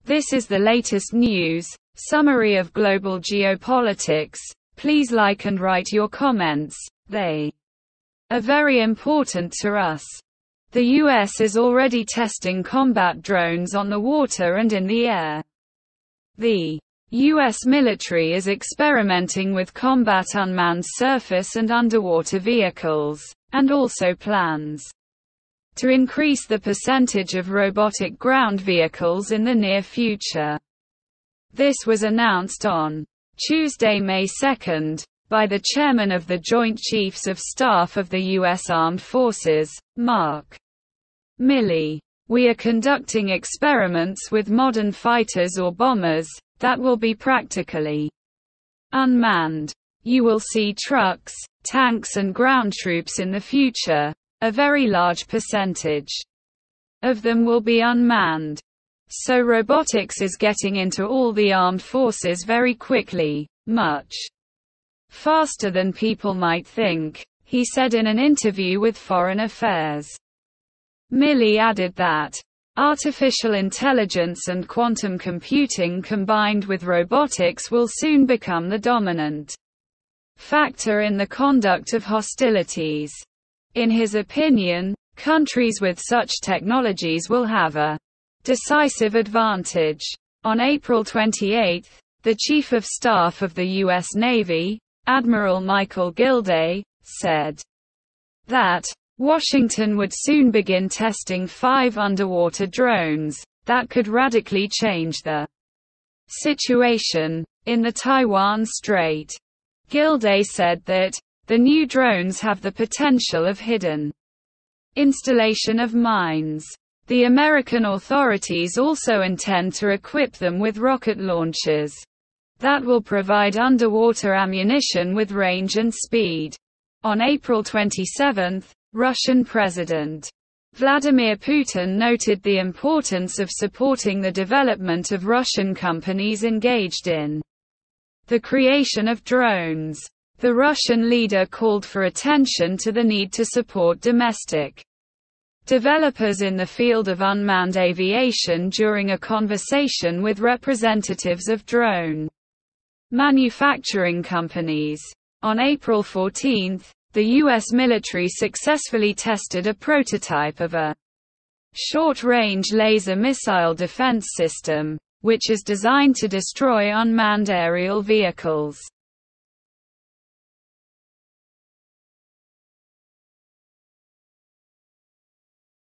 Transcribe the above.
This is the latest news. Summary of global geopolitics. Please like and write your comments. They are very important to us. The US is already testing combat drones on the water and in the air. The US military is experimenting with combat unmanned surface and underwater vehicles, and also plans to increase the percentage of robotic ground vehicles in the near future. This was announced on Tuesday, May 2, by the chairman of the Joint Chiefs of Staff of the U.S. Armed Forces, Mark Milli. We are conducting experiments with modern fighters or bombers that will be practically unmanned. You will see trucks, tanks and ground troops in the future. A very large percentage of them will be unmanned. So robotics is getting into all the armed forces very quickly, much faster than people might think, he said in an interview with Foreign Affairs. Milli added that artificial intelligence and quantum computing combined with robotics will soon become the dominant factor in the conduct of hostilities. In his opinion, countries with such technologies will have a decisive advantage. On April 28, the Chief of Staff of the U.S. Navy, Admiral Michael Gilday, said that Washington would soon begin testing 5 underwater drones that could radically change the situation in the Taiwan Strait. Gilday said that the new drones have the potential of hidden installation of mines. The American authorities also intend to equip them with rocket launchers that will provide underwater ammunition with range and speed. On April 27, Russian President Vladimir Putin noted the importance of supporting the development of Russian companies engaged in the creation of drones. The Russian leader called for attention to the need to support domestic developers in the field of unmanned aviation during a conversation with representatives of drone manufacturing companies. On April 14, the U.S. military successfully tested a prototype of a short-range laser missile defense system, which is designed to destroy unmanned aerial vehicles.